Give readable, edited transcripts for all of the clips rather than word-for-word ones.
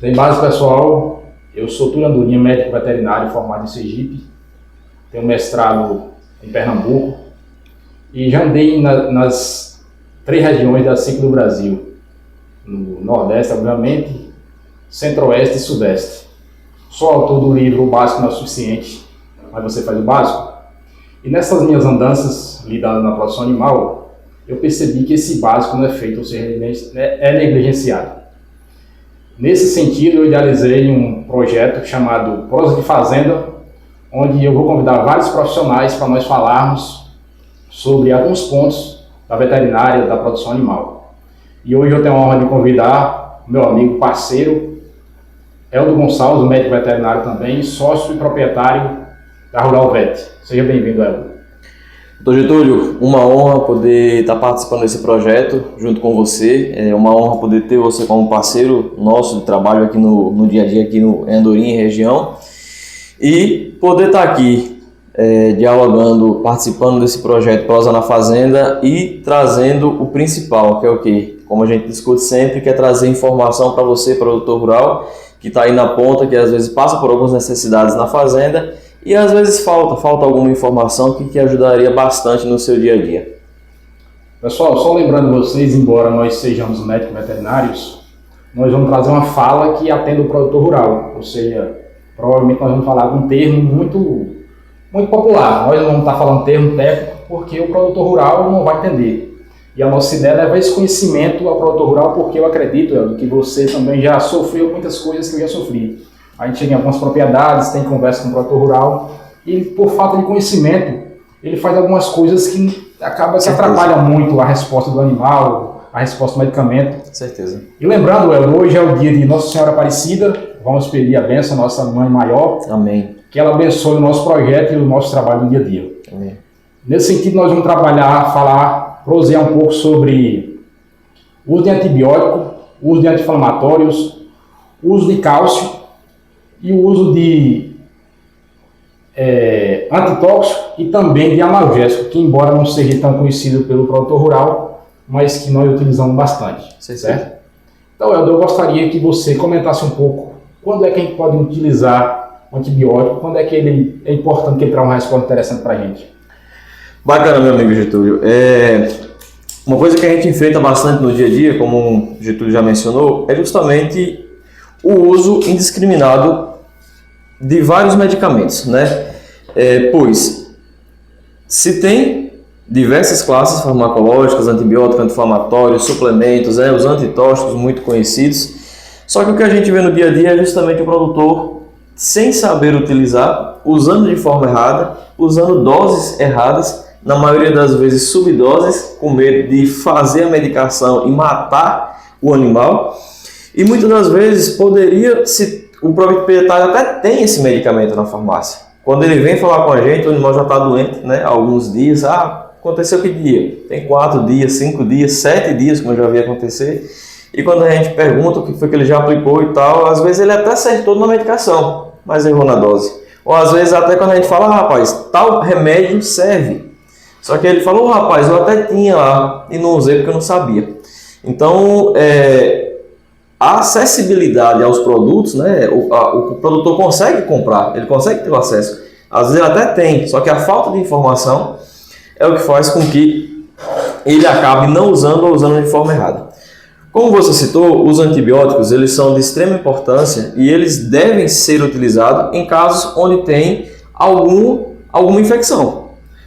Tem base, pessoal. Eu sou Túlio Andorinha, médico veterinário formado em Sergipe. Tenho mestrado em Pernambuco e já andei nas 3 regiões da SIC do Brasil. No Nordeste, obviamente, Centro-Oeste e Sudeste. Sou autor do livro O Básico Não é Suficiente, mas você faz o básico. E nessas minhas andanças, lidando na produção animal, eu percebi que esse básico não é feito, ou seja, é negligenciado. Nesse sentido, eu idealizei um projeto chamado Prosa de Fazenda, onde eu vou convidar vários profissionais para nós falarmos sobre alguns pontos da veterinária, da produção animal. E hoje eu tenho a honra de convidar o meu amigo, parceiro, Eldo Gonçalves, médico veterinário também, sócio e proprietário da Rural Vet. Seja bem-vindo, Eldo. Doutor Getúlio, uma honra poder estar participando desse projeto junto com você. É uma honra poder ter você como parceiro nosso de trabalho aqui no dia a dia, aqui no Andorinha e região. E poder estar aqui dialogando, participando desse projeto Prosa na Fazenda e trazendo o principal, que é o quê? Como a gente discute sempre, que é trazer informação para você, produtor rural, que está aí na ponta, que às vezes passa por algumas necessidades na fazenda e às vezes falta alguma informação que ajudaria bastante no seu dia a dia. Pessoal, só lembrando vocês, embora nós sejamos médicos veterinários, nós vamos trazer uma fala que atenda o produtor rural, ou seja, provavelmente nós vamos falar um termo muito popular. Nós não vamos estar falando termo técnico porque o produtor rural não vai entender. E a nossa ideia é levar esse conhecimento ao produtor rural, porque eu acredito, Eldo, que você também já sofreu muitas coisas que eu já sofri. A gente chega em algumas propriedades, tem conversa com o produtor rural, e ele, por falta de conhecimento, ele faz algumas coisas que acaba que atrapalham muito a resposta do animal, a resposta do medicamento. Certeza. E lembrando, Eldo, hoje é o dia de Nossa Senhora Aparecida, vamos pedir a bênção à nossa Mãe Maior. Amém. Que ela abençoe o nosso projeto e o nosso trabalho no dia a dia. Amém. Nesse sentido, nós vamos prosear um pouco sobre o uso de antibiótico, o uso de anti-inflamatórios, o uso de cálcio e o uso de antitóxico e também de analgésico, que embora não seja tão conhecido pelo produtor rural, mas que nós utilizamos bastante. Certo? Então, Eldo, eu gostaria que você comentasse um pouco quando é que a gente pode utilizar o antibiótico, quando é que ele é importante que ele traga uma resposta interessante para a gente. Bacana, meu amigo Getúlio. Uma coisa que a gente enfrenta bastante no dia a dia, como o Getúlio já mencionou, é justamente o uso indiscriminado de vários medicamentos, né? Pois se tem diversas classes farmacológicas, antibióticos, anti-inflamatórios, suplementos, os antitóxicos muito conhecidos, só que o que a gente vê no dia a dia é justamente o produtor sem saber utilizar, usando de forma errada, usando doses erradas, na maioria das vezes subdoses, com medo de fazer a medicação e matar o animal. E muitas das vezes o proprietário até tem esse medicamento na farmácia. Quando ele vem falar com a gente, o animal já está doente, né? Há alguns dias. Aconteceu que dia? Tem 4 dias, 5 dias, 7 dias, como eu já vi acontecer. E quando a gente pergunta o que foi que ele já aplicou e tal, às vezes ele até acertou na medicação, mas errou na dose. Ou às vezes até quando a gente fala, rapaz, tal remédio serve. Só que ele falou, rapaz, eu até tinha lá e não usei porque eu não sabia. Então, a acessibilidade aos produtos, né, o produtor consegue comprar, ele consegue ter o acesso. Às vezes ele até tem, só que a falta de informação é o que faz com que ele acabe não usando ou usando de forma errada. Como você citou, os antibióticos eles são de extrema importância e eles devem ser utilizados em casos onde tem alguma infecção.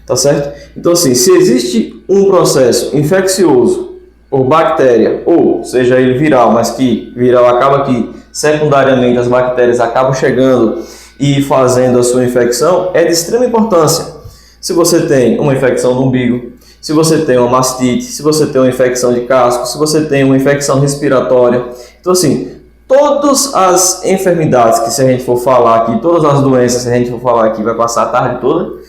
Tá certo? Então, assim, se existe um processo infeccioso por bactéria, ou seja ele viral, mas que viral acaba que secundariamente as bactérias acabam chegando e fazendo a sua infecção, é de extrema importância. Se você tem uma infecção no umbigo, se você tem uma mastite, se você tem uma infecção de casco, se você tem uma infecção respiratória. Então, assim, todas as enfermidades que se a gente for falar aqui, todas as doenças que a gente for falar aqui, vai passar a tarde toda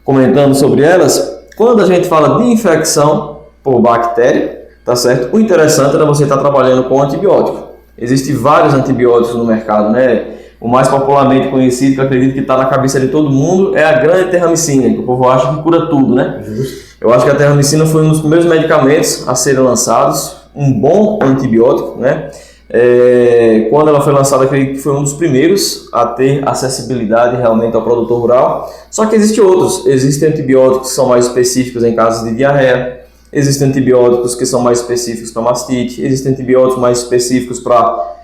comentando sobre elas. Quando a gente fala de infecção por bactéria, tá certo? O interessante é você estar trabalhando com antibiótico. Existem vários antibióticos no mercado, né? O mais popularmente conhecido, que eu acredito que está na cabeça de todo mundo, é a grande terramicina, que o povo acha que cura tudo, né? Justo. Eu acho que a terramicina foi um dos primeiros medicamentos a serem lançados, um bom antibiótico, né? Quando ela foi lançada, acredito que foi um dos primeiros a ter acessibilidade realmente ao produtor rural. Só que existem outros. Existem antibióticos que são mais específicos em casos de diarreia. Existem antibióticos que são mais específicos para mastite. Existem antibióticos mais específicos para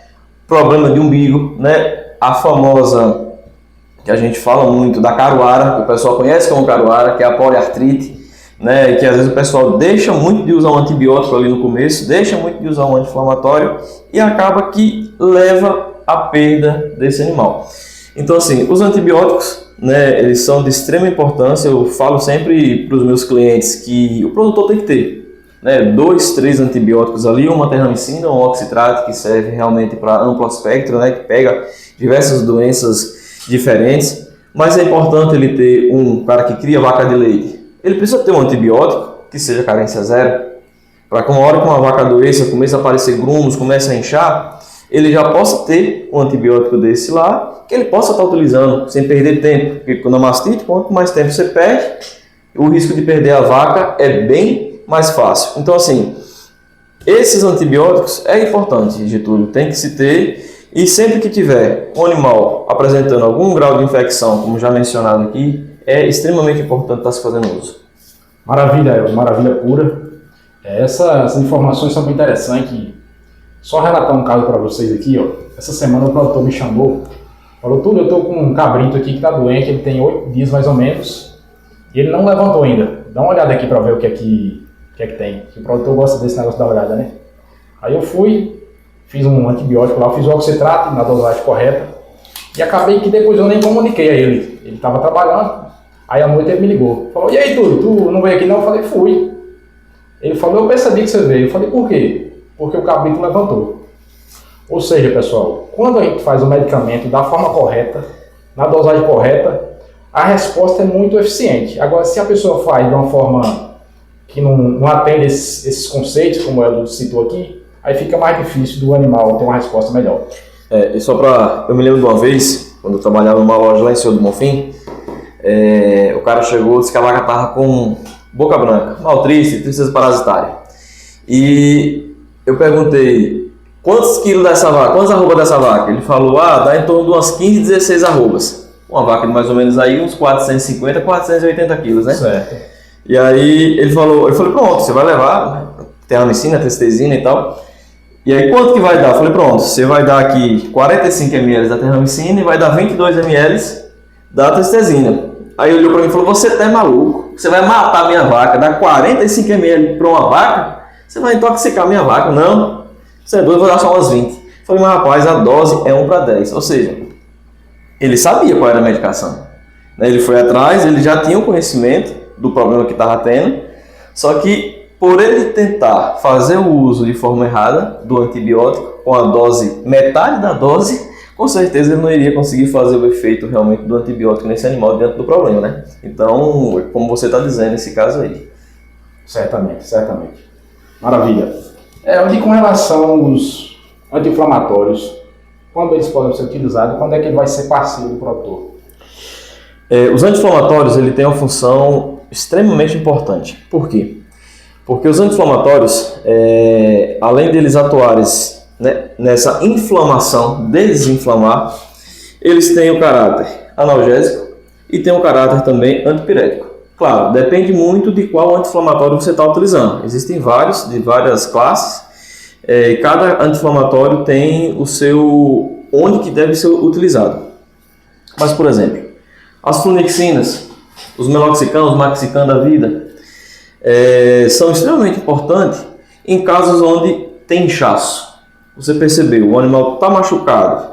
problema de umbigo, né? A famosa, que a gente fala muito, da caruara, que o pessoal conhece como caruara, que é a poliartrite, né? E que às vezes o pessoal deixa muito de usar um antibiótico ali no começo, deixa muito de usar um anti-inflamatório e acaba que leva à perda desse animal. Então, assim, os antibióticos, né, eles são de extrema importância. Eu falo sempre para os meus clientes que o produtor tem que ter, né, 2, 3 antibióticos ali, uma terramicina, um oxitrato, que serve realmente para amplo espectro, né, que pega diversas doenças diferentes. Mas é importante ele ter um cara que cria vaca de leite. Ele precisa ter um antibiótico que seja carência zero, para que uma hora que uma vaca adoeça, comece a aparecer grumos, comece a inchar, ele já possa ter um antibiótico desse lá, que ele possa estar utilizando sem perder tempo. Porque quando a mastite, quanto mais tempo você perde, o risco de perder a vaca é bem mais fácil. Então, assim, esses antibióticos é importante, Getúlio, tem que se ter. E sempre que tiver um animal apresentando algum grau de infecção, como já mencionado aqui, é extremamente importante estar se fazendo uso. Maravilha, maravilha pura. Essas informações são bem interessantes. Só relatar um caso para vocês aqui, ó. Essa semana o produtor me chamou, falou: Túlio, eu estou com um cabrito aqui que está doente, ele tem 8 dias mais ou menos, e ele não levantou ainda. Dá uma olhada aqui para ver o que é que tem. O produtor gosta desse negócio da olhada, né? Aí eu fui, fiz um antibiótico lá, fiz o oxitrato na dosagem correta, e acabei que depois eu nem comuniquei a ele. Ele estava trabalhando, aí à noite ele me ligou. Falou: e aí, Túlio, tu não veio aqui não? Eu falei: fui. Ele falou: eu percebi que você veio. Eu falei: por quê? Porque o cabrito levantou. Ou seja, pessoal, quando a gente faz o medicamento da forma correta, na dosagem correta, a resposta é muito eficiente. Agora, se a pessoa faz de uma forma que não atende esses conceitos, como ela citou aqui, aí fica mais difícil do animal ter uma resposta melhor. E só para... Eu me lembro de uma vez, quando eu trabalhava numa loja lá em Senhor do Bonfim, o cara chegou e disse que a vaca estava com boca branca, maltriste, tristeza parasitária. E eu perguntei: quantos quilos dessa vaca, quantas arrobas dessa vaca? Ele falou: dá em torno de umas 15, 16 arrobas. Uma vaca de mais ou menos aí uns 450, 480 quilos, né? Certo. E aí ele falou: pronto, você vai levar terramicina, testezina e tal. E aí quanto que vai dar? Eu falei: pronto, você vai dar aqui 45 ml da terramicina e vai dar 22 ml da testezina. Aí ele olhou pra mim e falou: você tá maluco? Você vai matar a minha vaca, dar 45 ml para uma vaca? Você vai intoxicar a minha vaca? Não, você é doido, eu vou dar só umas 20. Eu falei: mas rapaz, a dose é 1 para 10. Ou seja, ele sabia qual era a medicação. Ele foi atrás, ele já tinha o conhecimento do problema que estava tendo, só que por ele tentar fazer o uso de forma errada do antibiótico, com a dose, metade da dose, com certeza ele não iria conseguir fazer o efeito realmente do antibiótico nesse animal dentro do problema, né? Então, como você está dizendo nesse caso aí. Certamente, certamente. Maravilha. Onde com relação aos anti-inflamatórios, quando eles podem ser utilizados, quando é que ele vai ser parceiro do produtor? Os anti-inflamatórios ele têm uma função extremamente importante. Por quê? Porque os anti-inflamatórios, além deles atuarem, né, nessa inflamação, desinflamar, eles têm o caráter analgésico e têm o caráter também antipirético. Claro, depende muito de qual anti-inflamatório você está utilizando. Existem vários, de várias classes, e cada anti-inflamatório tem o seu, onde que deve ser utilizado. Mas, por exemplo, as flunixinas, os meloxicam, os maxican da vida, são extremamente importantes em casos onde tem inchaço. Você percebeu, o animal está machucado,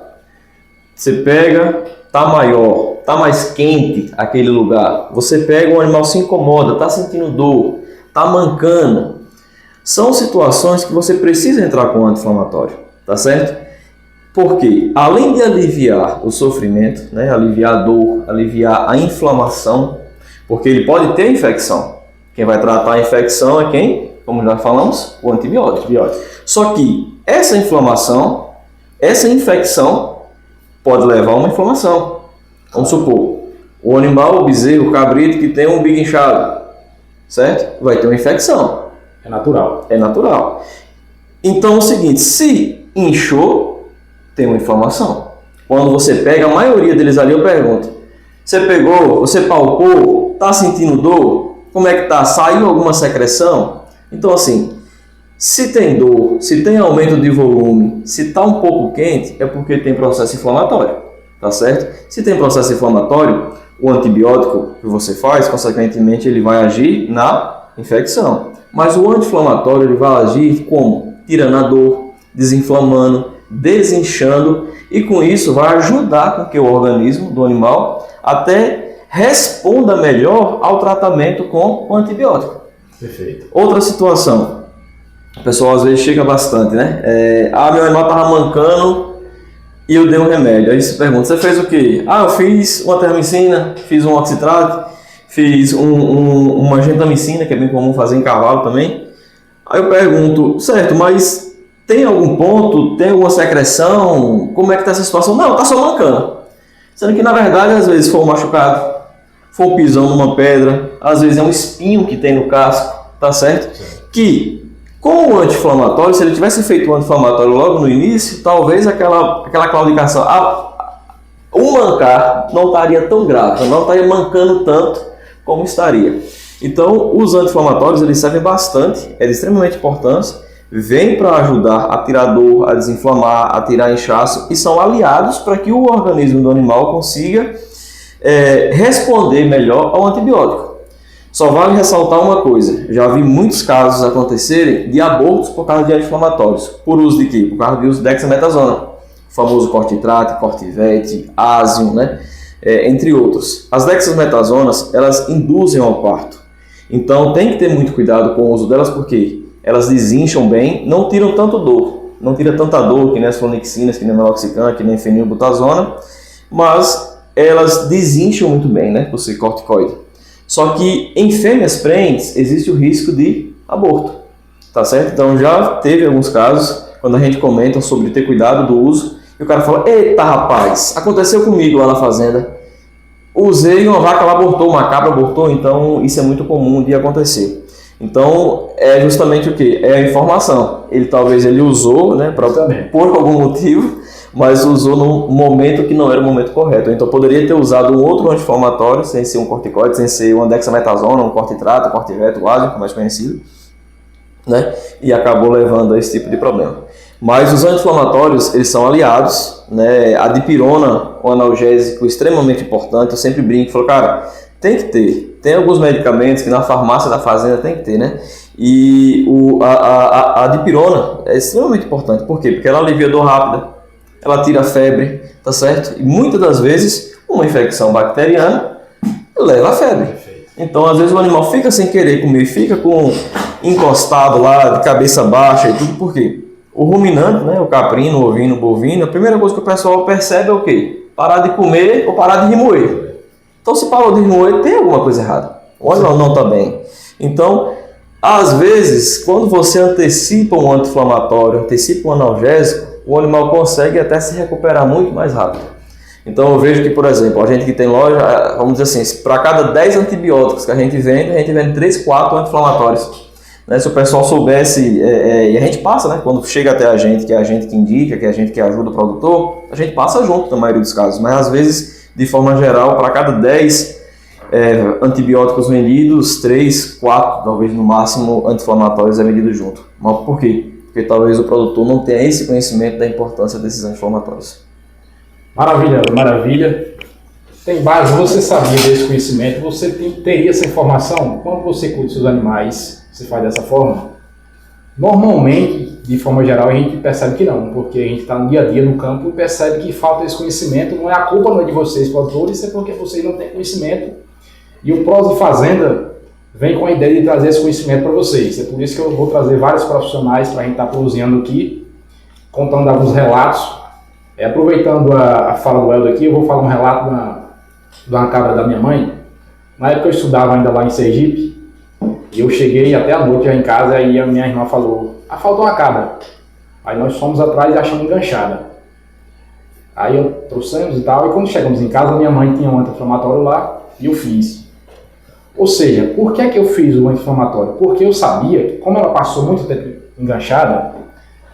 você pega, está maior, está mais quente aquele lugar, você pega, o animal se incomoda, está sentindo dor, está mancando. São situações que você precisa entrar com anti-inflamatório, tá certo? Porque além de aliviar o sofrimento, né, aliviar a dor, aliviar a inflamação, porque ele pode ter infecção. Quem vai tratar a infecção é quem? Como já falamos, o antibiótico. Só que essa inflamação, essa infecção pode levar a uma inflamação. Vamos supor, o animal, o bezerro, o cabrito que tem um umbigo inchado, certo? Vai ter uma infecção. É natural. É natural. Então é o seguinte, se Inchou, tem uma inflamação. Quando você pega, a maioria deles ali eu pergunto, você pegou, você palpou, tá sentindo dor? Como é que tá? Saiu alguma secreção? Então assim, se tem dor, se tem aumento de volume, se está um pouco quente, é porque tem processo inflamatório, tá certo? Se tem processo inflamatório, o antibiótico que você faz, consequentemente, ele vai agir na infecção. Mas o anti-inflamatório, ele vai agir como? Tirando a dor, desinflamando, desinchando, e com isso vai ajudar com que o organismo do animal até responda melhor ao tratamento com o antibiótico. Perfeito. Outra situação. O pessoal às vezes chega bastante, né? Meu animal estava mancando e eu dei um remédio. Aí você pergunta, você fez o quê? Eu fiz uma termicina, fiz um oxitrato, fiz uma gentamicina, que é bem comum fazer em cavalo também. Aí eu pergunto, certo, mas tem algum ponto, tem alguma secreção? Como é que está essa situação? Não, está só mancando. Sendo que na verdade às vezes foi um machucado, foi um pisão numa pedra, às vezes é um espinho que tem no casco, tá certo? Que com o anti-inflamatório, se ele tivesse feito o anti-inflamatório logo no início, talvez aquela claudicação, o mancar não estaria tão grave, não estaria mancando tanto como estaria. Então, os anti-inflamatórios, eles servem bastante, é extremamente importante, vêm para ajudar a tirar dor, a desinflamar, a tirar inchaço, e são aliados para que o organismo do animal consiga responder melhor ao antibiótico. Só vale ressaltar uma coisa, já vi muitos casos acontecerem de abortos por causa de anti-inflamatórios. Por uso de quê? Por causa do uso de dexametasona, o famoso Cortitrate, Cortivete, Asium, né? Entre outros. As dexametasonas, elas induzem ao parto. Então tem que ter muito cuidado com o uso delas, porque elas desincham bem, não tiram tanto dor. Não tira tanta dor que nem as flonixinas, que nem a meloxicam, que nem a fenilbutazona, mas elas desincham muito bem, né? Por ser corticoide. Só que em fêmeas prentes existe o risco de aborto, tá certo? Então já teve alguns casos, quando a gente comenta sobre ter cuidado do uso, e o cara fala, eita rapaz, aconteceu comigo lá na fazenda, usei uma vaca, ela abortou, uma cabra abortou, então isso é muito comum de acontecer. Então é justamente o que? É a informação. Talvez ele usou, né, por algum motivo, mas usou num momento que não era o momento correto. Então poderia ter usado um outro anti-inflamatório, sem ser um corticoide, sem ser uma dexametasona, um cortitrato, um cortiveto, o Asium, que é mais conhecido, né? E acabou levando a esse tipo de problema. Mas os anti-inflamatórios, eles são aliados, né? A dipirona, um analgésico extremamente importante, eu sempre brinco e falo, cara, tem que ter. Tem alguns medicamentos que na farmácia da fazenda tem que ter, né? E a dipirona é extremamente importante. Por quê? Porque ela alivia dor rápida, ela tira a febre, tá certo? E muitas das vezes, uma infecção bacteriana leva a febre. Então, às vezes o animal fica sem querer comer, fica encostado lá, de cabeça baixa e tudo, por quê? O ruminante, né, o caprino, o ovino, o bovino, a primeira coisa que o pessoal percebe é o quê? Parar de comer ou parar de remoer. Então, se parou de remoer, tem alguma coisa errada. O animal não está bem. Então, às vezes, quando você antecipa um anti-inflamatório, antecipa um analgésico, o animal consegue até se recuperar muito mais rápido. Então eu vejo que, por exemplo, a gente que tem loja, vamos dizer assim, para cada 10 antibióticos que a gente vende 3, 4 anti-inflamatórios. Né? Se o pessoal soubesse, e a gente passa, né? Quando chega até a gente, que é a gente que indica, que é a gente que ajuda o produtor, a gente passa junto na maioria dos casos, mas às vezes, de forma geral, para cada 10 antibióticos vendidos, 3, 4, talvez no máximo, anti-inflamatórios é vendido junto. Mas por quê? Porque talvez o produtor não tenha esse conhecimento da importância desses anti-inflamatórios. Maravilha, maravilha. Tem base, você sabia desse conhecimento, você teria essa informação. Quando você cuida dos seus animais, você faz dessa forma? Normalmente, de forma geral, a gente percebe que não, porque a gente está no dia a dia no campo e percebe que falta esse conhecimento. Não é a culpa não é de vocês, produtores, é porque vocês não têm conhecimento. E o Prós de Fazenda vem com a ideia de trazer esse conhecimento para vocês. É por isso que eu vou trazer vários profissionais para a gente estar produzindo aqui, contando alguns relatos. Aproveitando a fala do Helder aqui, eu vou falar um relato de uma cabra da minha mãe. Na época eu estudava ainda lá em Sergipe, e eu cheguei até a noite já em casa, e a minha irmã falou, faltou uma cabra. Aí nós fomos atrás e achamos enganchada. Aí eu trouxemos e tal, e quando chegamos em casa, minha mãe tinha um anti-inflamatório lá, e eu fiz. Ou seja, por que eu fiz o anti-inflamatório? Porque eu sabia que, como ela passou muito tempo enganchada,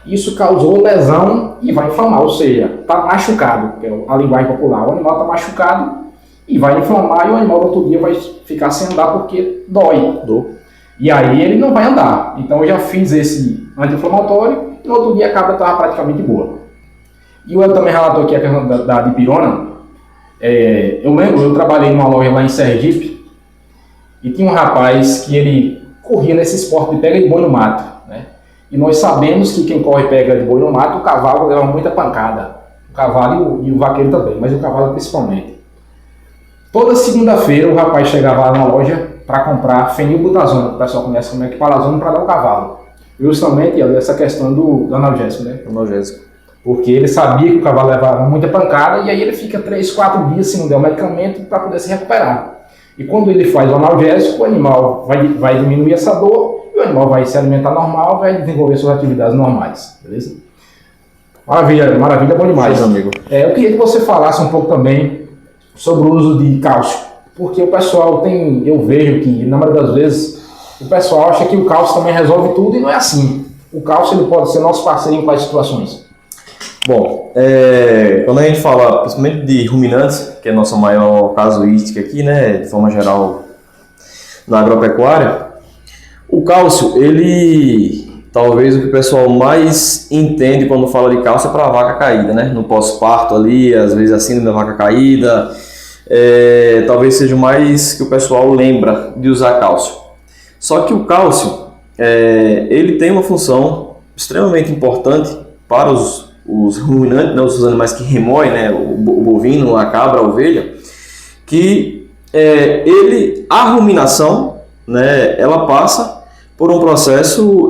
Isso causou lesão e vai inflamar, ou seja, está machucado, que é a linguagem popular. O animal está machucado e vai inflamar e o animal no outro dia vai ficar sem andar porque dói. E aí ele não vai andar. Então eu já fiz esse anti-inflamatório e no outro dia a cabra estava praticamente boa. E o Hélio também relatou aqui a questão da dipirona. Eu lembro, eu trabalhei numa loja lá em Sergipe e tinha um rapaz que ele corria nesse esporte de pega de boi no mato, né? E nós sabemos que quem corre pega de boi no mato, o cavalo leva muita pancada. O cavalo e o vaqueiro também, mas o cavalo principalmente. Toda segunda-feira o rapaz chegava lá na loja para comprar fenilbutazona, que o pessoal conhece como equipalazona, para dar o cavalo. Justamente essa questão do analgésico, né? Analgésico. Porque ele sabia que o cavalo levava muita pancada e aí ele fica 3, 4 dias sem dar o medicamento para poder se recuperar. E quando ele faz o analgésico, o animal vai diminuir essa dor e o animal vai se alimentar normal, vai desenvolver suas atividades normais, beleza? Maravilha, maravilha, bom demais. Sim, amigo. Eu queria que você falasse um pouco também sobre o uso de cálcio, porque o pessoal eu vejo que na maioria das vezes o pessoal acha que o cálcio também resolve tudo e não é assim. O cálcio ele pode ser nosso parceiro em quais situações? Bom, quando a gente fala principalmente de ruminantes, que é a nossa maior casuística aqui, né, de forma geral na agropecuária, o cálcio, ele talvez o que o pessoal mais entende quando fala de cálcio é para a vaca caída, né, no pós-parto ali, às vezes a síndrome da vaca caída, talvez seja o mais que o pessoal lembra de usar cálcio. Só que o cálcio, ele tem uma função extremamente importante para os ruminantes, né, os animais que remoem, né, o bovino, a cabra, a ovelha, que a ruminação, né, ela passa por um processo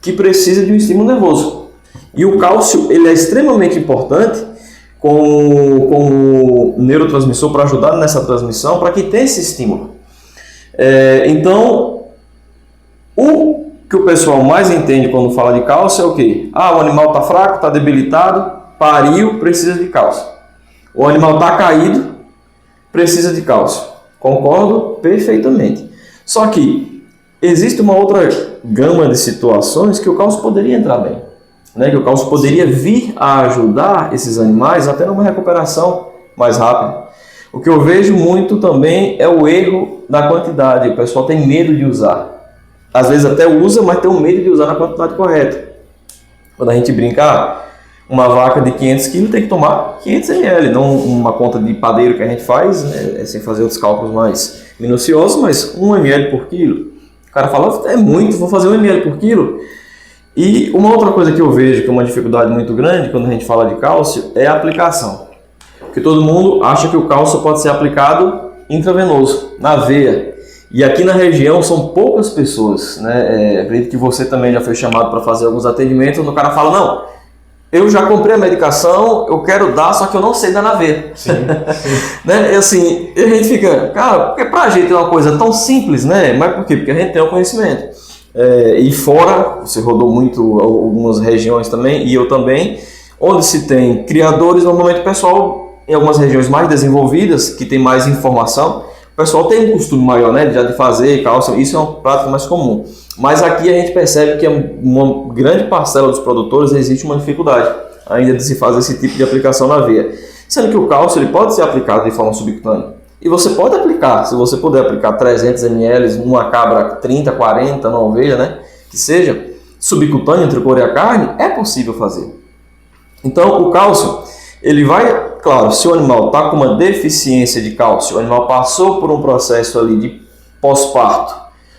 que precisa de um estímulo nervoso. E o cálcio ele é extremamente importante como neurotransmissor para ajudar nessa transmissão, para que tenha esse estímulo. Então, o que o pessoal mais entende quando fala de cálcio é o quê? O animal está fraco, está debilitado, pariu, precisa de cálcio. O animal está caído, precisa de cálcio. Concordo perfeitamente. Só que existe uma outra gama de situações que o cálcio poderia entrar bem, né? Que o cálcio poderia vir a ajudar esses animais até numa recuperação mais rápida. O que eu vejo muito também é o erro da quantidade. O pessoal tem medo de usar. Às vezes até usa, mas tem um medo de usar na quantidade correta. Quando a gente brinca, uma vaca de 500 kg tem que tomar 500 ml, não uma conta de padeiro que a gente faz, né, sem fazer outros cálculos mais minuciosos, mas 1 ml por quilo. O cara fala, é muito, vou fazer 1 ml por quilo. E uma outra coisa que eu vejo que é uma dificuldade muito grande quando a gente fala de cálcio é a aplicação. Porque todo mundo acha que o cálcio pode ser aplicado intravenoso, na veia. E aqui na região são poucas pessoas, né? Acredito que você também já foi chamado para fazer alguns atendimentos, onde o cara fala, não, eu já comprei a medicação, eu quero dar, só que eu não sei dar na veia. Sim, sim. Né? E assim, a gente fica, cara, porque pra gente é uma coisa tão simples, né? Mas por quê? Porque a gente tem o conhecimento. E fora, você rodou muito algumas regiões também, e eu também, onde se tem criadores, normalmente o pessoal, em algumas regiões mais desenvolvidas, que tem mais informação, o pessoal tem um costume maior, né, de fazer cálcio, isso é uma prática mais comum. Mas aqui a gente percebe que uma grande parcela dos produtores existe uma dificuldade ainda de se fazer esse tipo de aplicação na veia. Sendo que o cálcio ele pode ser aplicado de forma subcutânea. E você pode aplicar, se você puder aplicar 300 ml numa cabra 30, 40, numa ovelha, né, que seja subcutâneo entre o couro e a carne, é possível fazer. Então o cálcio, ele vai, claro, se o animal está com uma deficiência de cálcio, o animal passou por um processo ali de pós-parto,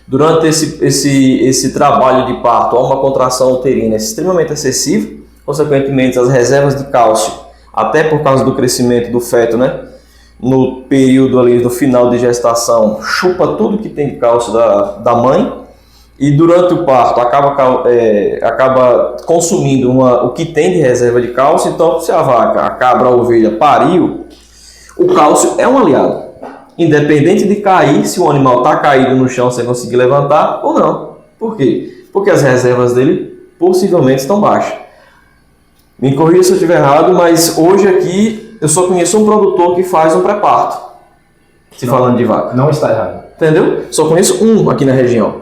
durante esse trabalho de parto, há uma contração uterina extremamente excessiva, consequentemente as reservas de cálcio, até por causa do crescimento do feto, né, no período ali do final de gestação, chupa tudo que tem de cálcio da mãe, e durante o parto acaba consumindo o que tem de reserva de cálcio. Então, se a vaca, a cabra, a ovelha pariu, o cálcio é um aliado. Independente de cair, se o animal está caído no chão sem conseguir levantar ou não. Por quê? Porque as reservas dele possivelmente estão baixas. Me corrija se eu estiver errado, mas hoje aqui eu só conheço um produtor que faz um pré-parto. Falando de vaca. Não está errado. Entendeu? Só conheço um aqui na região.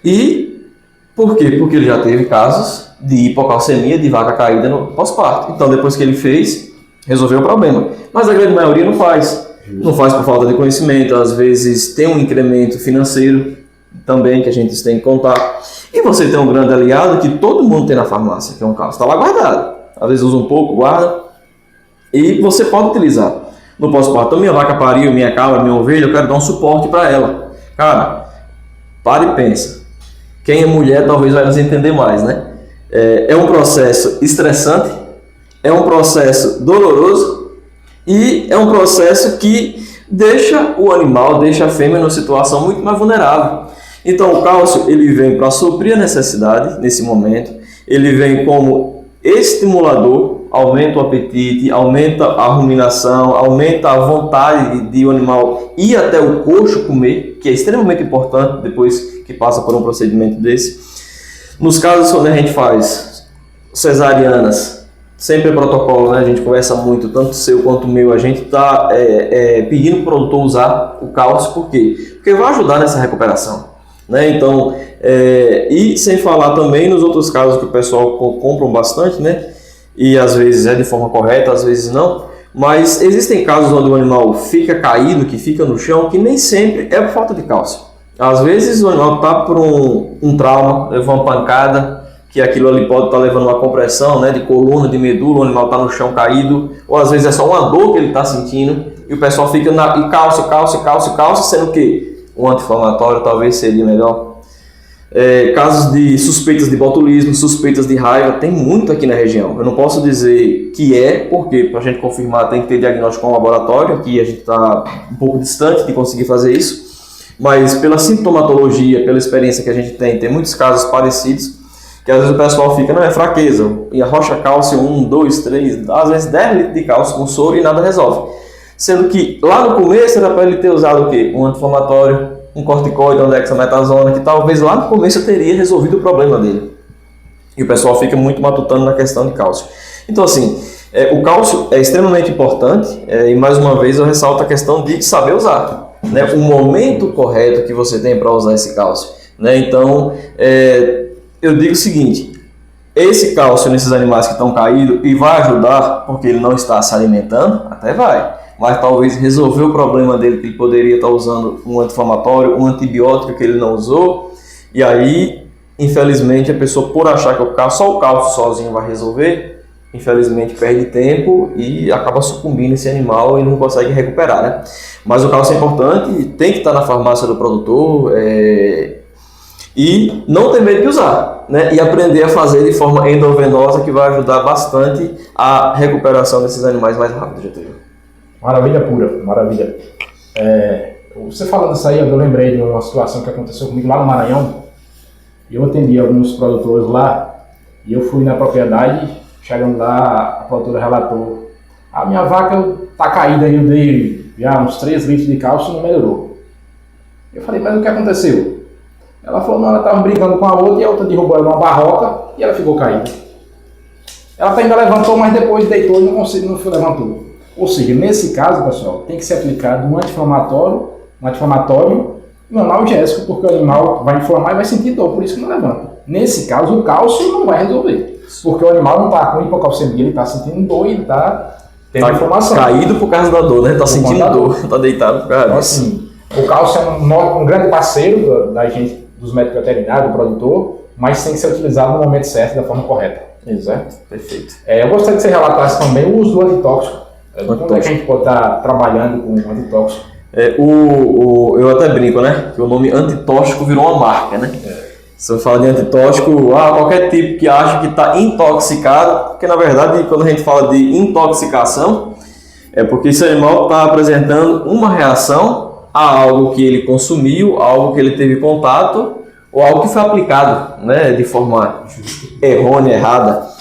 E por quê? Porque ele já teve casos de hipocalcemia, de vaca caída no pós-parto. Então, depois que ele fez, resolveu o problema. Mas a grande maioria não faz. Não faz por falta de conhecimento, às vezes tem um incremento financeiro também que a gente tem que contar. E você tem um grande aliado que todo mundo tem na farmácia, que é um cálcio. Está lá guardado. Às vezes usa um pouco, guarda. E você pode utilizar. No pós-parto, então, minha vaca pariu, minha cabra, minha ovelha, eu quero dar um suporte para ela. Cara, para e pensa. Quem é mulher talvez vai nos entender mais, né? É um processo estressante, é um processo doloroso e é um processo que deixa o animal, deixa a fêmea numa situação muito mais vulnerável. Então o cálcio ele vem para suprir a necessidade nesse momento, ele vem como estimulador, aumenta o apetite, aumenta a ruminação, aumenta a vontade de o animal ir até o coxo comer, que é extremamente importante depois que passa por um procedimento desse. Nos casos onde a gente faz cesarianas, sempre é protocolo, né? A gente conversa muito, tanto o seu quanto o meu, a gente está pedindo para o produtor usar o cálcio, por quê? Porque vai ajudar nessa recuperação, né? Então, e sem falar também nos outros casos que o pessoal compram bastante, né? E às vezes é de forma correta, às vezes não, mas existem casos onde o animal fica caído, que fica no chão, que nem sempre é por falta de cálcio. Às vezes o animal está por um trauma, levou uma pancada, que aquilo ali pode estar levando uma compressão, né, de coluna, de medula, o animal está no chão caído, ou às vezes é só uma dor que ele está sentindo, e o pessoal fica e cálcio, sendo que um anti-inflamatório talvez seria melhor. Casos de suspeitas de botulismo, suspeitas de raiva, tem muito aqui na região. Eu não posso dizer que porque para a gente confirmar tem que ter diagnóstico com o laboratório, aqui a gente está um pouco distante de conseguir fazer isso, mas pela sintomatologia, pela experiência que a gente tem muitos casos parecidos, que às vezes o pessoal fica, não, é fraqueza, e arrocha cálcio 1, 2, 3, às vezes 10 litros de cálcio com soro e nada resolve. Sendo que lá no começo era para ele ter usado o quê? Um anti-inflamatório, um corticoide, uma dexametasona, que talvez lá no começo teria resolvido o problema dele. E o pessoal fica muito matutando na questão de cálcio. Então assim, o cálcio é extremamente importante, e mais uma vez eu ressalto a questão de saber usar, né? O momento correto que você tem para usar esse cálcio, né? Então, eu digo o seguinte, esse cálcio nesses animais que estão caídos e vai ajudar porque ele não está se alimentando, até vai talvez resolver o problema dele, que ele poderia estar usando um anti-inflamatório, um antibiótico que ele não usou, e aí, infelizmente, a pessoa, por achar que só o cálcio sozinho vai resolver, infelizmente perde tempo e acaba sucumbindo esse animal e não consegue recuperar, né? Mas o cálcio é importante, tem que estar na farmácia do produtor, e não ter medo de usar, né? E aprender a fazer de forma endovenosa, que vai ajudar bastante a recuperação desses animais mais rápido, Getúlio. Maravilha pura, maravilha. Você falando isso aí, eu lembrei de uma situação que aconteceu comigo lá no Maranhão. Eu atendi alguns produtores lá e eu fui na propriedade, chegando lá, a produtora relatou: a minha vaca tá caída, eu dei já uns 3 litros de cálcio e não melhorou. Eu falei, mas o que aconteceu? Ela falou, não, ela estava brincando com a outra e a outra derrubou ela numa barroca e ela ficou caída. Ela ainda levantou, mas depois deitou e não levantou. Ou seja, nesse caso, pessoal, tem que ser aplicado um anti-inflamatório e um analgésico, porque o animal vai inflamar e vai sentir dor, por isso que não levanta. Nesse caso, o cálcio não vai resolver, porque o animal não está com hipocalcemia, ele está sentindo dor e está tendo inflamação. Caído por causa da dor, né? Está sentindo dor, está deitado por causa disso. Assim, o cálcio é um grande parceiro da gente, dos médicos veterinários, do produtor, mas tem que ser utilizado no momento certo, da forma correta. Exato, perfeito. Eu gostaria que você relatasse também o uso do antitóxico. Como é que a gente pode estar trabalhando com antitóxico? Eu até brinco, né? Que o nome antitóxico virou uma marca, né? Se eu falo de antitóxico, qualquer tipo que acha que está intoxicado, porque na verdade, quando a gente fala de intoxicação, é porque esse animal está apresentando uma reação a algo que ele consumiu, algo que ele teve contato, ou algo que foi aplicado, né? De forma errônea, errada.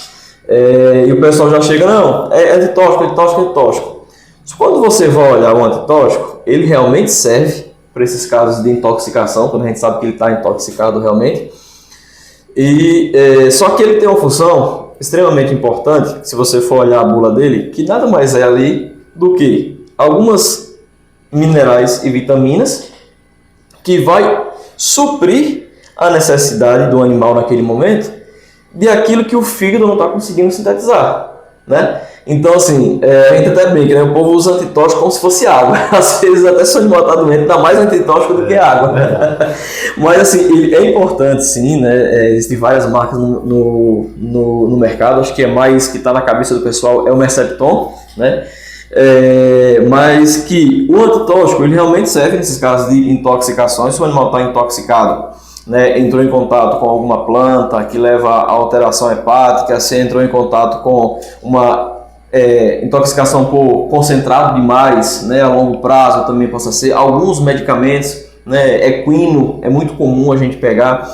E o pessoal já chega, não, é antitóxico. Quando você vai olhar o antitóxico, ele realmente serve para esses casos de intoxicação, quando a gente sabe que ele está intoxicado realmente. Só que ele tem uma função extremamente importante, se você for olhar a bula dele, que nada mais é ali do que algumas minerais e vitaminas que vai suprir a necessidade do animal naquele momento de aquilo que o fígado não está conseguindo sintetizar, né? Então, assim, a gente até brinca, né? O povo usa antitóxico como se fosse água. Às vezes até só de matar doente dá mais antitóxico do que água. Mas, assim, é importante, sim, né? Existem várias marcas no mercado. Acho que é mais que está na cabeça do pessoal é o Mercepton, né? Mas que o antitóxico, ele realmente serve nesses casos de intoxicações, se o animal está intoxicado, né, entrou em contato com alguma planta que leva a alteração hepática, se entrou em contato com uma intoxicação por concentrado demais, né, a longo prazo também possa ser, alguns medicamentos, né, equino, é muito comum a gente pegar.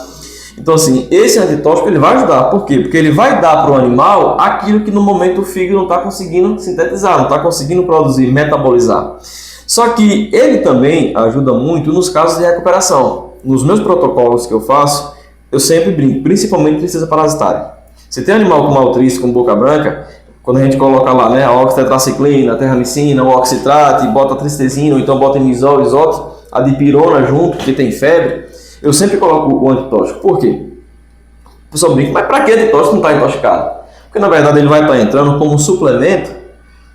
Então, assim, esse antitóxico ele vai ajudar. Por quê? Porque ele vai dar para o animal aquilo que no momento o fígado não está conseguindo sintetizar, não está conseguindo produzir, metabolizar. Só que ele também ajuda muito nos casos de recuperação. Nos meus protocolos que eu faço, eu sempre brinco, principalmente tristeza parasitária. Se tem animal com maltriste, com boca branca, quando a gente coloca lá, né, a oxitetraciclina, a terramicina, o oxitrate, bota a tristezina, ou então bota imisol, isote, a dipirona junto, que tem febre, eu sempre coloco o antitóxico. Por quê? O pessoal brinca, mas para que antitóxico não está intoxicado? Porque na verdade ele vai estar entrando como um suplemento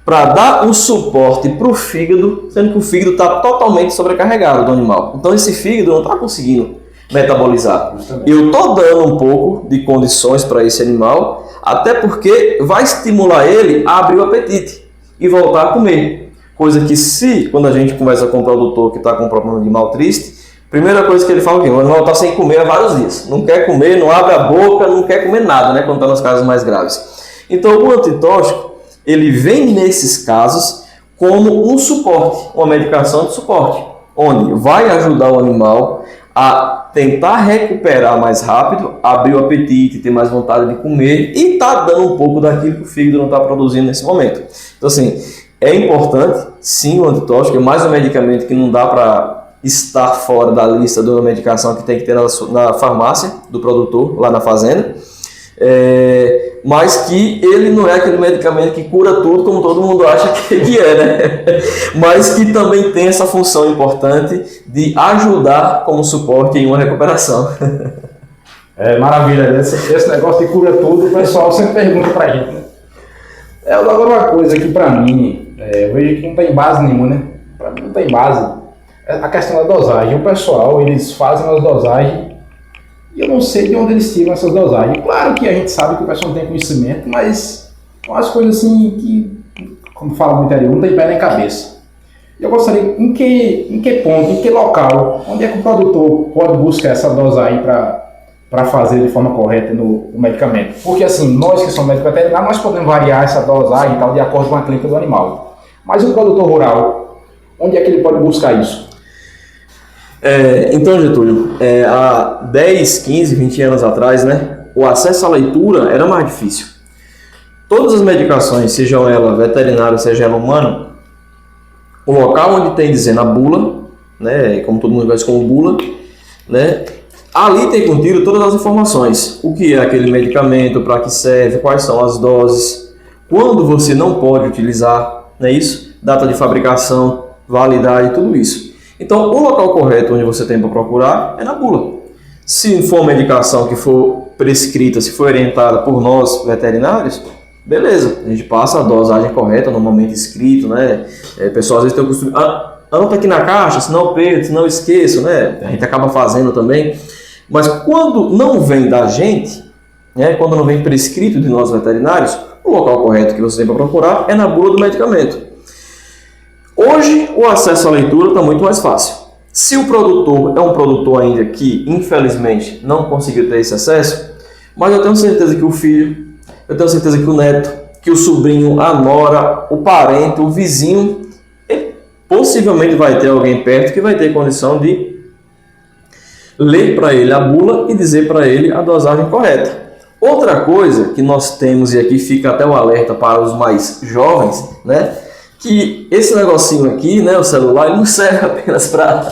para dar um suporte para o fígado, sendo que o fígado está totalmente sobrecarregado do animal. Então esse fígado não está conseguindo metabolizar. Eu estou dando um pouco de condições para esse animal, até porque vai estimular ele a abrir o apetite e voltar a comer. Coisa que quando a gente conversa com o produtor que está com problema de maltriste, primeira coisa que ele fala é que o animal está sem comer há vários dias. Não quer comer, não abre a boca, não quer comer nada, né, quando está nos casos mais graves. Então o antitóxico, ele vem nesses casos como um suporte, uma medicação de suporte, onde vai ajudar o animal a tentar recuperar mais rápido, abrir o apetite, ter mais vontade de comer e tá dando um pouco daquilo que o fígado não está produzindo nesse momento. Então, assim, é importante, sim, o antitóxico é mais um medicamento que não dá para estar fora da lista de uma medicação que tem que ter na farmácia do produtor, lá na fazenda. Mas que ele não é aquele medicamento que cura tudo como todo mundo acha que ele é, né? Mas que também tem essa função importante de ajudar como suporte em uma recuperação. Maravilha, esse negócio de cura tudo, o pessoal sempre pergunta pra gente, né? Agora uma coisa que pra mim, eu vejo que não tem base nenhuma, né? Pra mim não tem base. É a questão da dosagem. O pessoal, eles fazem as dosagens e eu não sei de onde eles tiram essas dosagens. Claro que a gente sabe que o pessoal não tem conhecimento, mas são as coisas assim que, como fala no interior, não tem pé nem cabeça. Eu gostaria, em que ponto, em que local, onde é que o produtor pode buscar essa dosagem para fazer de forma correta no medicamento? Porque assim, nós que somos médicos veterinários, nós podemos variar essa dosagem e tal, de acordo com a clínica do animal. Mas o produtor rural, onde é que ele pode buscar isso? Então, Getúlio, há 10, 15, 20 anos atrás, né, o acesso à leitura era mais difícil. Todas as medicações, sejam elas veterinárias, seja ela humana, o local onde tem dizendo a bula, né, como todo mundo conhece como bula, né, ali tem contido todas as informações. O que é aquele medicamento, para que serve, quais são as doses, quando você não pode utilizar, não é isso? Data de fabricação, validade, tudo isso. Então, o local correto onde você tem para procurar é na bula. Se for uma medicação que for prescrita, se for orientada por nós veterinários, beleza, a gente passa a dosagem correta no momento escrito, né? O pessoal às vezes tem o costume, anota aqui na caixa, senão eu perco, senão eu esqueço, né? A gente acaba fazendo também. Mas quando não vem da gente, né? Quando não vem prescrito de nós veterinários, o local correto que você tem para procurar é na bula do medicamento. Hoje, o acesso à leitura está muito mais fácil. Se o produtor é um produtor ainda que, infelizmente, não conseguiu ter esse acesso, mas eu tenho certeza que o filho, eu tenho certeza que o neto, que o sobrinho, a nora, o parente, o vizinho, possivelmente vai ter alguém perto que vai ter condição de ler para ele a bula e dizer para ele a dosagem correta. Outra coisa que nós temos, e aqui fica até um alerta para os mais jovens, né? Que esse negocinho aqui, né, o celular, ele não serve apenas para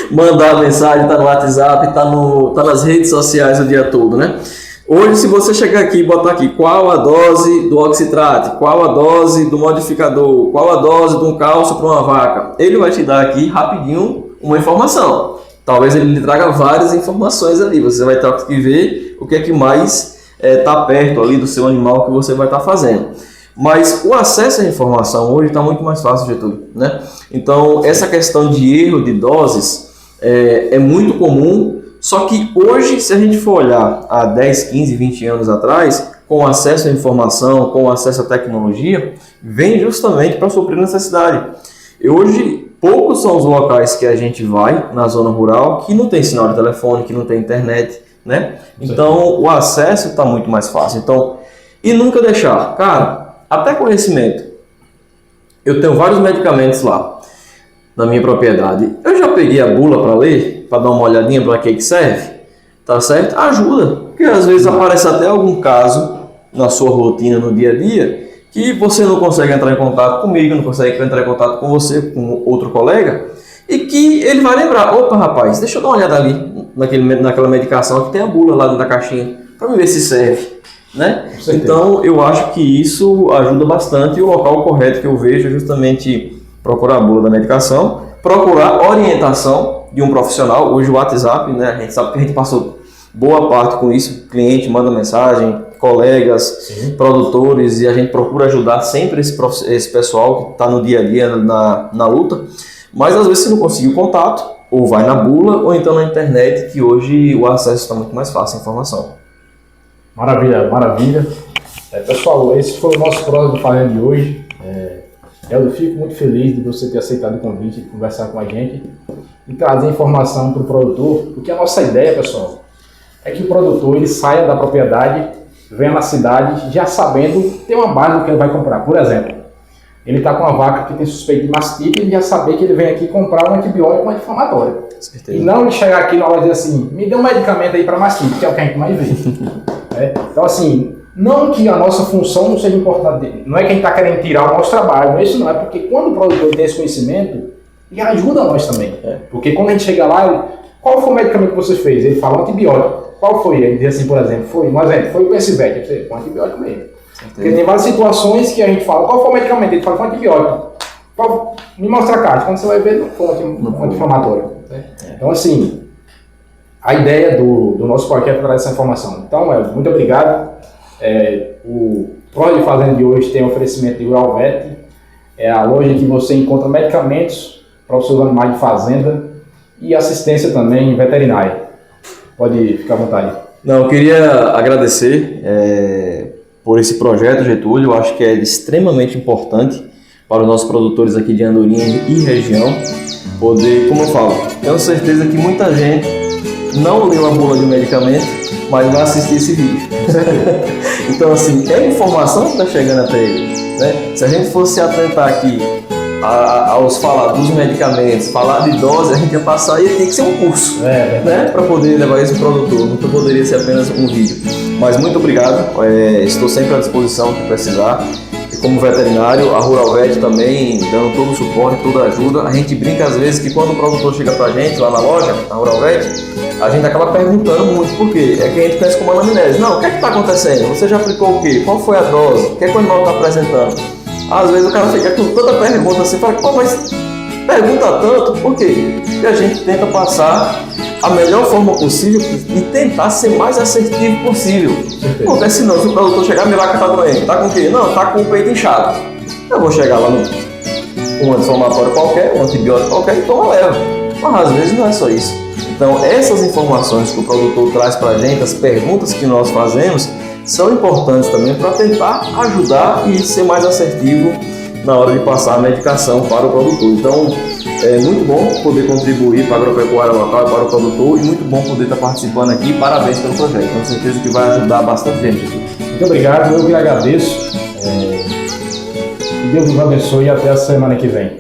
mandar mensagem, tá no WhatsApp, tá nas redes sociais o dia todo, né? Hoje, se você chegar aqui e botar aqui qual a dose do oxitrate, qual a dose do modificador, qual a dose de um cálcio para uma vaca, ele vai te dar aqui rapidinho uma informação. Talvez ele lhe traga várias informações ali, você vai ter que ver o que é que mais estar perto ali do seu animal que você vai estar fazendo. Mas o acesso à informação hoje está muito mais fácil, Getúlio, né? Então, essa questão de erro de doses é muito comum, só que hoje, se a gente for olhar há 10, 15, 20 anos atrás, com acesso à informação, com acesso à tecnologia, vem justamente para suprir necessidade. E hoje, poucos são os locais que a gente vai na zona rural que não tem sinal de telefone, que não tem internet, né? Então, o acesso está muito mais fácil. Então, e nunca deixar, cara, até conhecimento. Eu tenho vários medicamentos lá na minha propriedade. Eu já peguei a bula para ler, para dar uma olhadinha para que serve, tá certo? Ajuda, porque às vezes aparece até algum caso na sua rotina, no dia a dia, que você não consegue entrar em contato comigo, não consegue entrar em contato com você, com outro colega, e que ele vai lembrar, opa rapaz, deixa eu dar uma olhada ali naquela medicação que tem a bula lá dentro da caixinha, para ver se serve, né? Então eu acho que isso ajuda bastante, e o local correto que eu vejo é justamente procurar a bula da medicação, procurar orientação de um profissional. Hoje o WhatsApp, né, a gente sabe que a gente passou boa parte com isso, o cliente manda mensagem, colegas, produtores, e a gente procura ajudar sempre esse pessoal que está no dia a dia na luta, mas às vezes você não conseguiu contato, ou vai na bula, ou então na internet, que hoje o acesso está muito mais fácil à informação. Maravilha, maravilha. Pessoal, esse foi o nosso próximo Fazenda de hoje. Eu fico muito feliz de você ter aceitado o convite de conversar com a gente e trazer informação para o produtor, porque a nossa ideia, pessoal, é que o produtor ele saia da propriedade, venha na cidade já sabendo ter uma base do que ele vai comprar. Por exemplo, ele está com uma vaca que tem suspeita de mastite, ele já saber que ele vem aqui comprar um antibiótico anti-inflamatório. E não ele chegar aqui na hora e dizer assim, me dê um medicamento aí para mastite, que é o que a gente mais vê. Então assim, não que a nossa função não seja importante, não é que a gente está querendo tirar o nosso trabalho, não é isso não, é porque quando o produtor tem esse conhecimento, ele ajuda nós também. Porque quando a gente chega lá, qual foi o medicamento que você fez? Ele fala um antibiótico. Qual foi? Ele diz assim, por exemplo, foi o Persivec, um antibiótico mesmo. Porque tem várias situações que a gente fala, qual foi o medicamento? Ele fala, foi um antibiótico. Me mostra a caixa, quando você vai ver, não foi um anti-inflamatório. Então assim, a ideia do nosso podcast é trazer essa informação. Então, muito obrigado. O Prosa de Fazenda de hoje tem oferecimento de Rural Vet, é a loja que você encontra medicamentos para os seus animais de fazenda e assistência também veterinária. Pode ficar à vontade. Não, eu queria agradecer por esse projeto, Getúlio. Eu acho que é extremamente importante para os nossos produtores aqui de Andorinha e região poder, como eu falo, tenho certeza que muita gente não leu a bula de medicamento, mas vai assistir esse vídeo. Então, assim, é informação que está chegando até ele, né? Se a gente fosse atentar aqui aos falar dos medicamentos, falar de dose, a gente ia passar e tem que ser um curso, né? Para poder levar isso para o produtor, não poderia ser apenas um vídeo. Mas muito obrigado, estou sempre à disposição que precisar. E como veterinário, a Rural Vet também dando todo o suporte, toda a ajuda. A gente brinca às vezes que quando o produtor chega pra gente lá na loja, na Rural Vet, a gente acaba perguntando muito por quê. É que a gente conhece como anamnese. Não, o que é que está acontecendo? Você já aplicou o quê? Qual foi a dose? O que é que o animal está apresentando? Às vezes o cara fica com tanta pergunta assim, fala, pô, mas pergunta tanto, por quê? Porque a gente tenta passar a melhor forma possível e tentar ser mais assertivo possível. Porque senão, se o produtor chegar, minha vaca tá doente, tá com o quê? Não, tá com o peito inchado. Eu vou chegar lá com um anti-inflamatório qualquer, um antibiótico qualquer e toma leva. Mas às vezes não é só isso. Então, essas informações que o produtor traz pra gente, as perguntas que nós fazemos, são importantes também para tentar ajudar e ser mais assertivo na hora de passar a medicação para o produtor. Então, é muito bom poder contribuir para a agropecuária local e para o produtor, e muito bom poder estar participando aqui. Parabéns pelo projeto, tenho certeza que vai ajudar bastante gente. Muito obrigado, eu que agradeço. Que Deus nos abençoe e até a semana que vem.